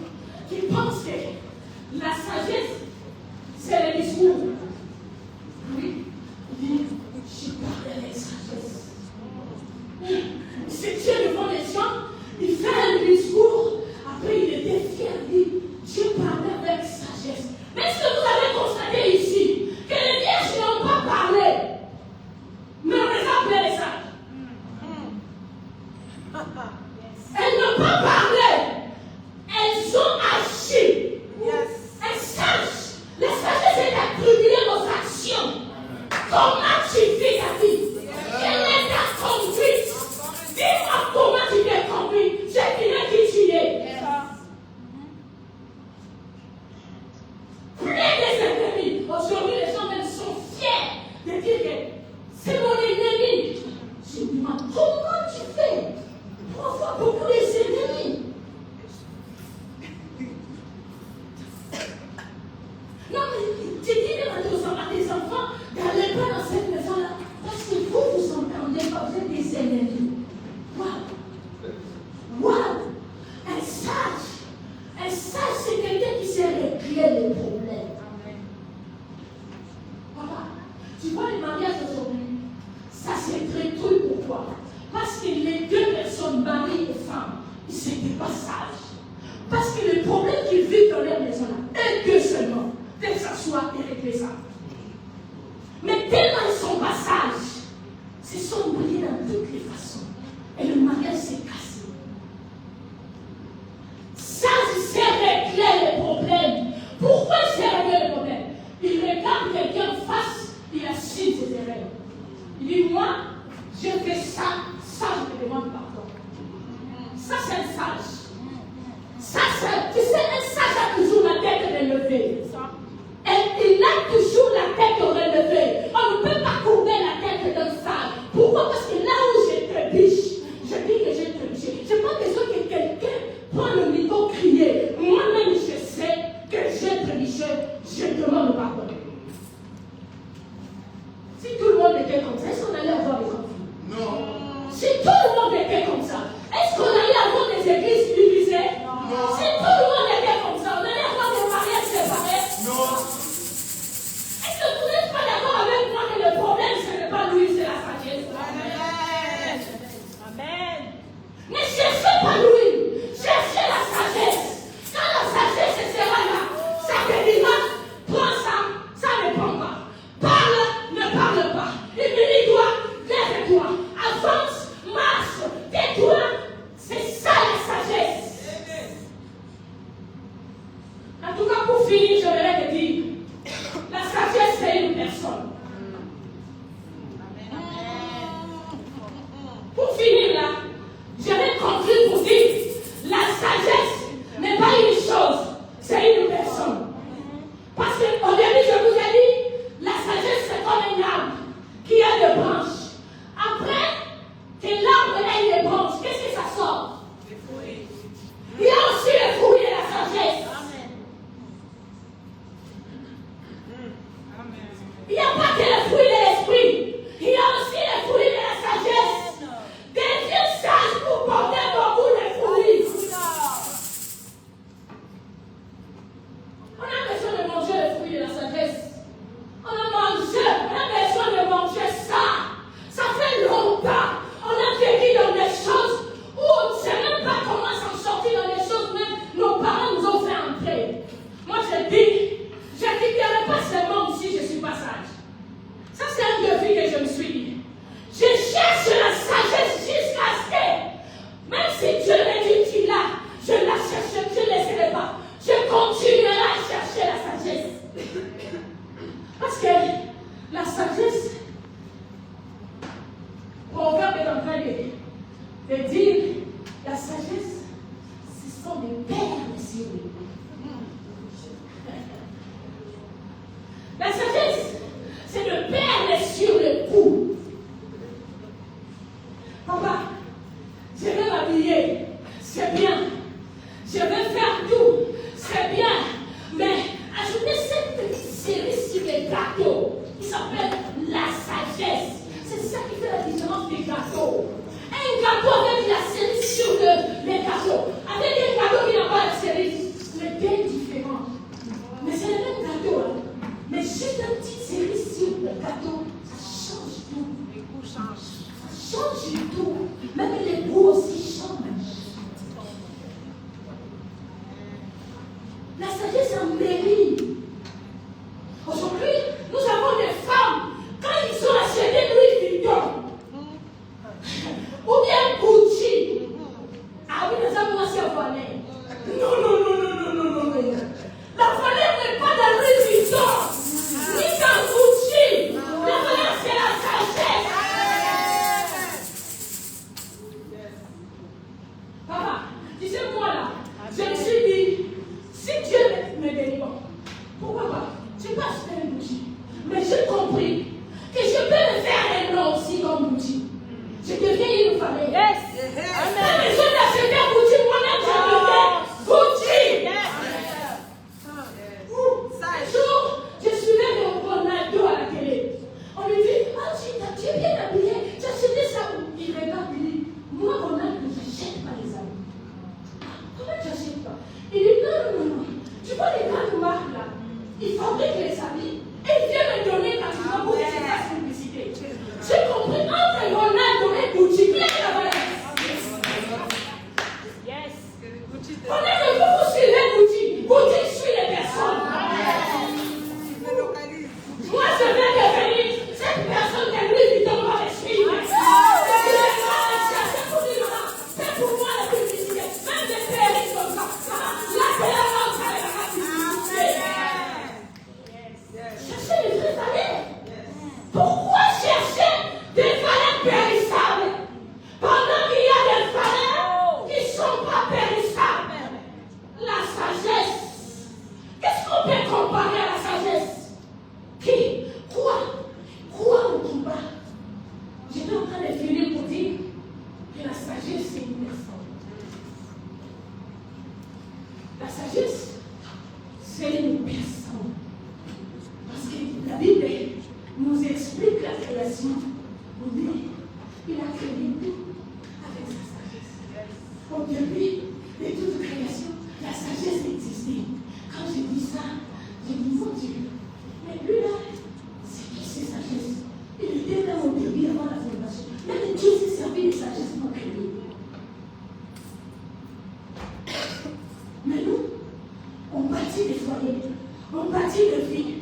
qui pensent que la sagesse, c'est le discours. Oui, il dit, je parle avec sagesse. C'est Dieu devant les gens, il fait un discours, après il était fier, il dit, Dieu parle avec sagesse. Mais est-ce que vous avez constaté ici que les vierges n'ont pas parlé, mais on les a appelés les sages? Elles n'ont pas parlé, elles ont agi. Elles sachent. La sagesse est attribuée aux actions. Comment tu vis ta vie? Quelle est ta conduite? Dis-moi comment tu t'es conduit. Je dirais qui tu es. Plein des ennemis. Aujourd'hui, les gens même sont fiers de dire que c'est mon ennemi. Je me demande comment tu fais pour avoir beaucoup d'ennemis. Non, mais tu dis à tes enfants d'aller pas dans cette maison-là parce que vous entendez pas, vous êtes des ennemis. Waouh! Waouh! Un sage, c'est quelqu'un qui sait régler les problèmes. Papa, tu vois les mariages aujourd'hui, ça c'est très truc. Pourquoi? Parce que les deux personnes, mari et femme, ils n'étaient pas sages. Parce que les problèmes qu'ils vivent dans leur maison-là, eux deux seulement, dès que ça soit régler ça. Mais tellement ils ne sont pas sages, ils se sont brillés dans toutes les façons. Et le mariage s'est cassé. Sage, c'est régler les problèmes. Pourquoi c'est régler les problèmes? Il regarde quelqu'un en face, il assume ses erreurs. Il dit, moi, je fais ça, je me demande pardon. Ça, c'est un sage. Ça, tu sais, un sage a toujours la tête relevée. Et il a toujours la tête relevée. On ne peut pas courber la tête d'un sage. Pourquoi? Parce que là où j'ai trébuché, je dis que j'ai trébuché. Je n'ai pas besoin que quelqu'un prenne le micro crier. Moi-même, je sais que j'ai trébuché. Je demande pardon. Si tout le monde était comme ça, est-ce qu'on allait avoir des conflits? Non. Si tout le monde était comme ça, est-ce qu'on allait avoir des églises divisées? Non. Si tout le monde était comme ça, on allait avoir des mariages séparés? Non. Est-ce que vous n'êtes pas d'accord avec moi que le problème, ce n'est pas lui, c'est la sagesse? Amen. Amen. Ne cherchez pas lui, cherchez la sagesse. Quand la sagesse sera là, ça te dira, prends ça, ça ne prend pas. Parle, ne parle pas. Humilie-toi, lève-toi, avance, marche, tais-toi. C'est ça la sagesse. En tout cas, pour finir, je voudrais te dire, la sagesse, c'est une personne. Pour finir là, je vais conclure pour dire, la sagesse n'est pas une chose, c'est une personne. Parce qu'au début, je vous ai dit, la sagesse, c'est comme un arbre qui a des branches. Après que l'arbre ait des branches, qu'est-ce que ça sort? Les fruits. Il y a aussi les fruits de la sagesse. Il n'y a pas que les fruits de l'esprit. Il y a aussi les fruits de la sagesse. Deviens sage pour porter beaucoup de fruits. On a besoin de manger les fruits de la sagesse. On a besoin de manger ça. Ça fait longtemps. On a vécu dans des choses où on ne sait même pas comment s'en sortir dans des choses, même nos parents nous ont fait entrer. Moi je dis, je ne quitterai pas ce monde si je ne suis pas sage. Ça c'est un défi que je me suis dit. Je cherche la sagesse jusqu'à ce que, même si Dieu me dit qu'il a, je la cherche, je ne laisserai pas. Je continuerai à chercher la sagesse. Parce que la sagesse, Proverbe est en train de dire, la sagesse, ce sont des perles sur lui. La sagesse, c'est de perles sur le cou. Papa, je vais m'habiller, c'est bien. Je vais faire tout, c'est bien. Mais ajoutez cette petite série sur les gâteaux qui s'appelle la sagesse. C'est ça qui fait la différence des gâteaux. Un gâteau avec la série sur les gâteaux. Avec un gâteau qui n'a pas des amours voilés. Non, non, non, non, non, non, non, non. La valeur n'est pas dans le Vuitton, ni dans Gucci. La valeur, c'est la sagesse. Papa, tu sais, moi là, je me suis dit, si Dieu me bénit, bon, pourquoi pas? Je ne vais pas acheter un Gucci. Mais j'ai compris que je peux me faire un nom aussi comme Gucci. Je deviens une famille. Yes. Pas besoin d'acheter un Gucci, moi-même je deviens Gucci. Un jour, je suivais mon Ronaldo à la télé. On lui dit, ah, tu es bien habillé, tu as acheté ça où? Il regarde, il dit, moi Ronaldo, je n'achète pas les amis. Comment tu n'achètes pas? Il dit, non, non, non, non. Tu vois les grandes marques là, ils fabriquent les habits et ils viennent me donner quand tu vas pour que je fasse publicité. J'ai compris entre Ronaldo et Gucci, qui a la valeur? Yes. Pendant que vous suivez Gucci, Gucci suit les personnes. Moi, je vais devenir cette personne que lui dit qu'on va me suivre. C'est pour moi la publicité. Même des péris comme ça. La cherchez les vrais valeurs. Pourquoi chercher des valeurs périssables pendant qu'il y a des valeurs qui ne sont pas périssables? La sagesse. Qu'est-ce qu'on peut comparer à la sagesse? Qui? Quoi ou pas? J'étais en train de finir pour dire que la sagesse, c'est une personne. La sagesse, c'est une personne. Parce que la Bible nous explique la création. On dit, il a créé tout avec sa sagesse. Au début de toute création, la sagesse existait. Quand je dis ça, je dis, mon Dieu, mais lui là, c'est qui cette sagesse? Il était dans mon début avant la fondation. Mais Dieu s'est servi de sagesse pour créer. Mais nous, on bâtit des foyers, on bâtit des vies.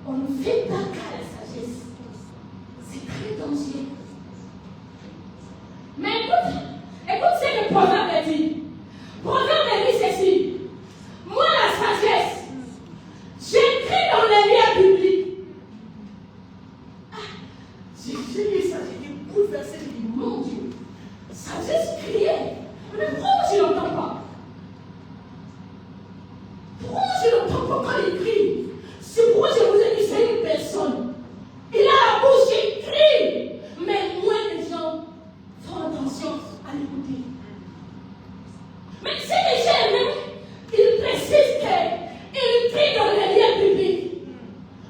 On ne fait pas qu'à la sagesse. C'est très dangereux. Mais écoute ce que le proverbe dit. Le proverbe dit ceci. Moi, la sagesse, j'écris dans les liens publics. Ah, j'ai lu ça, j'ai été bouleversé, j'ai dit, mon Dieu, sagesse criée. Mais pourquoi je n'entends pas? Pourquoi je n'entends pas quand il crie? C'est pourquoi je vous ai dit, c'est une personne. Il a la bouche, il crie. Mais moins les gens font attention à l'écouter. Mais si les gens aiment, ils précisent qu'il crie dans les lieux publics.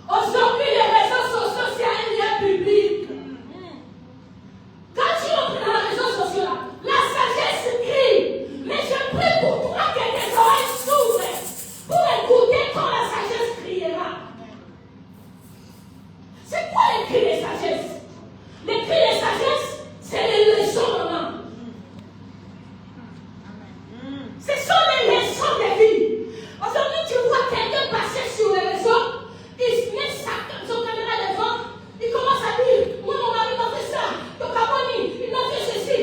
Aujourd'hui, les réseaux sociaux, c'est un lien public. Quand tu entres dans les réseaux sociaux, la sagesse crie. Mais je prie pour toi que tes oreilles s'ouvrent pour écouter quand la sagesse criera. C'est quoi les cris de sagesse? Les cris de sagesse, c'est les leçons de main. Ce sont les leçons de vie. Aujourd'hui, tu vois quelqu'un passer sur les réseaux, il se met son caméra devant, il commence à dire, moi mon mari m'a fait ça, ton caboni, il m'a fait ceci,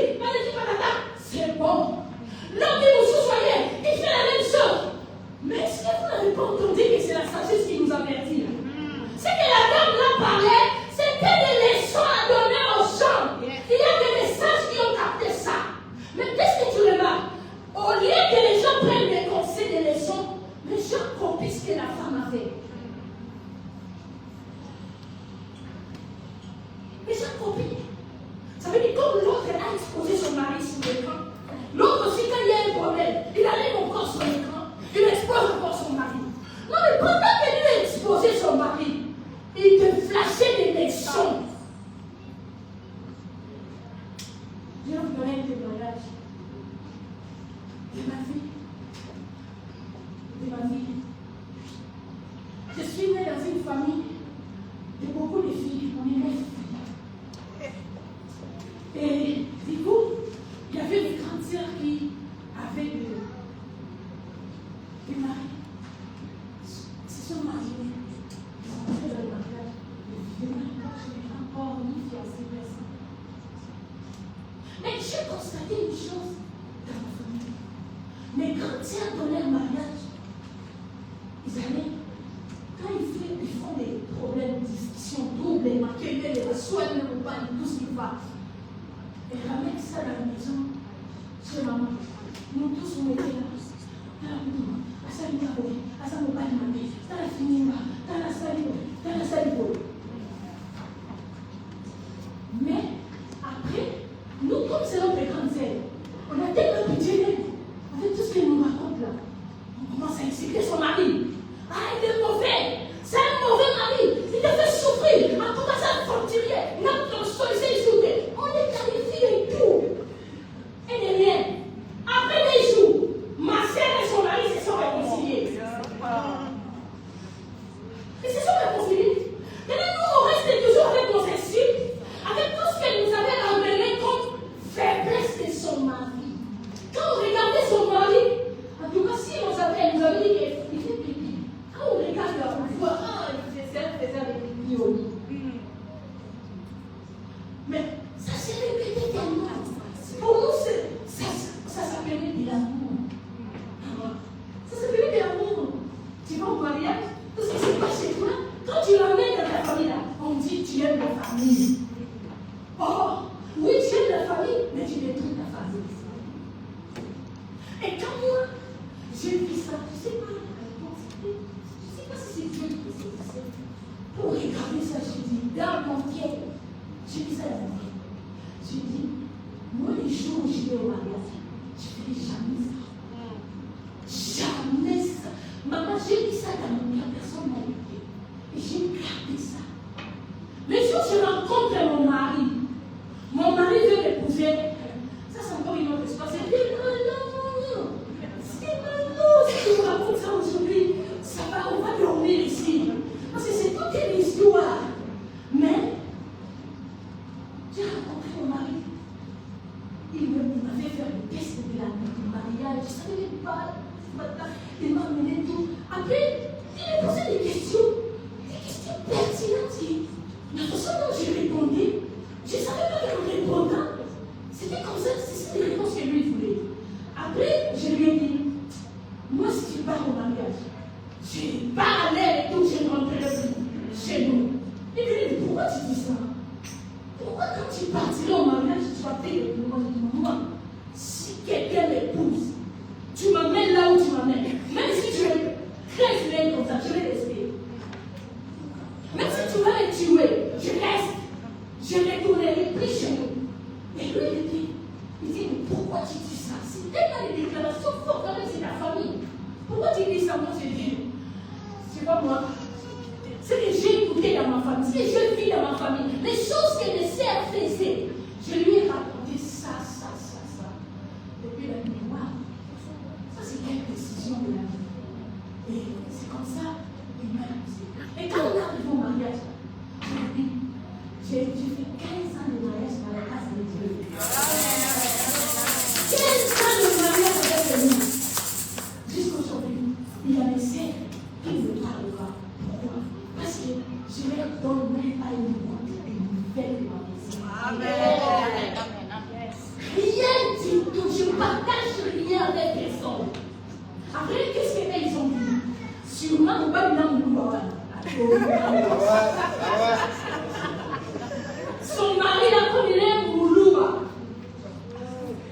c'est bon. L'homme dit, vous soyez, il fait la même chose. Mais est-ce que vous n'avez pas entendu que c'est la sagesse qui nous avertit là? Ce que la dame là parlait, c'était des leçons à donner aux gens. Il y a des messages qui ont capté ça. Mais qu'est-ce que tu remarques? Au lieu que les gens prennent des conseils, des leçons, les gens copient ce que la femme a fait. Les gens copient. Ça veut dire comme l'autre a exposé son mari sur l'écran. L'autre aussi, quand il y a un problème, il arrive encore sur l'écran, il expose encore son mari. Non, mais pendant que lui a exposé son mari, il te flashait des leçons. Je vais vous donner un témoignage de ma vie. Je suis née dans une famille de beaucoup de filles. On est 9 filles. Et du coup, il y avait des grandes sœurs qui avaient des maris. Se sont mariées. Ils ont fait leur mariage. Les mariages, je n'ai pas encore ni fiancé, personne. Mais j'ai constaté une chose dans ma famille. Mais quand c'est à donner un mariage, ils allaient, quand ils font des problèmes, des discussions doubles, qu'ils les soignent, ou pas, tout ce qui va. Et ramène ça dans la maison, chez maman. Nous tous, on était là. Dans la maison, à ça, il m'a dit, à ça, mon père m'a dit, dans la finine, dans la salle, mais après, nous, comme c'est notre grande sœur, on a tellement pitié d'elle. Avec tout ce qu'elle nous raconte là, on commence à expliquer son mari. Ah, il est mauvais. C'est un mauvais mari. Il te fait souffrir. En tout cas, ça me fortifiait. Il a tout sollicité. On est qualifié et tout. Elle n'est rien. Après des jours, ma sœur et son mari se sont réconciliés. Ils se sont réconciliés. Maintenant, nous, on reste toujours avec nos insultes, avec tout ce qu'elle nous avait ramené comme faiblesse de son mari. Quand on regardait son mari, en tout cas, si elle nous avait dit qu'il fait pipi, quand on regarde, on voit, c'est un faisait avec pipi au lit. Mais ça s'est répété tellement. Pour nous, ça s'appelait de l'amour. Ça s'appelait de l'amour. Tu vas au mariage, tout ce qui se passe chez toi, quand tu l'emmènes dans ta famille, là, on dit tu aimes la famille. Oh, oui, tu aimes la famille, mais tu détruis ta famille. Et quand moi, j'ai vu ça, je ne sais pas si c'est Dieu qui s'est dit. Pour regarder ça, j'ai dit, dans mon cœur, j'ai dit ça dans mon cœur. J'ai dit, moi, les jours où je vais au mariage, je ne fais jamais ça. Jamais ça. Maman, j'ai dit ça dans mon cœur, personne n'a écouté. Et j'ai gardé ça. Les jours où je rencontre mon mari veut m'épouser. Ça, c'est encore une autre histoire. C'est non. C'est malheureux. Si tu me racontes ça aujourd'hui, ça va, on va dormir ici. Parce que c'est toute une histoire. Mais, j'ai rencontré mon mari. Il m'avait fait le test de la du mariage. Je ne savais pas. Il m'a amené tout. Après, il m'a posé des questions pertinentes. La façon dont j'ai répondu, je ne savais pas qu'en répondant, c'était comme ça, c'était les réponses que lui voulait. Après, je lui ai dit, moi, si tu pars au mariage, je ne vais pas aller et tout, je ne rentrerai plus chez nous. Et puis, il dit, pourquoi tu dis ça? Pourquoi quand tu partiras au mariage, tu vas payer le moment de moi? Si quelqu'un m'épouse, tu m'amènes là où tu m'amènes. Même si tu es très vilaine comme ça, je vais rester. Même si tu vas les tuer, je reste. Je ne retournerai plus chez nous. Et lui, il dit, mais pourquoi tu dis ça? C'est tellement des déclarations fortes, même c'est ta famille. Pourquoi tu dis ça? Moi, je dis, c'est pas moi. C'est que j'ai écouté dans ma famille, c'est que je vis dans ma famille. Les choses que mes sœurs faisaient, je lui ai raconté ça. Depuis la mémoire. Ça, c'est quelle décision de la vie. Et c'est comme ça qu'il m'a épousé. Et quand on arrive au mariage, j'ai fait 15 ans de mariage dans la casa de Dieu. 15 ans de mariage avec lui. Jusqu'aujourd'hui, il y a des sœurs qui ne me parlent pas. Pourquoi? Parce que je leur donne même pas une nouvelle de ma maison. Amen. Rien du tout. Je ne partage rien avec personne. Après, qu'est-ce qu'ils ont dit? Sûrement, on va lui donner un boulot. Son mari l'a combiné un boulot.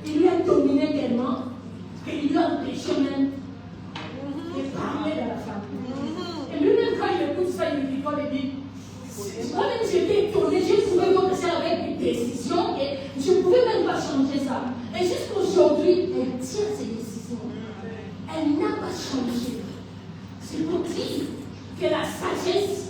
Il lui a dominé tellement qu'il lui a empêché même de parler de la famille. Et lui-même, quand il écoute ça, il me dit quoi? Il dit, moi-même, j'étais étonnée, j'ai trouvé votre sœur avec des décisions et je ne pouvais même pas changer ça. Et jusqu'aujourd'hui, elle tient ses décisions. Elle n'a pas changé. C'est pour dire que la sagesse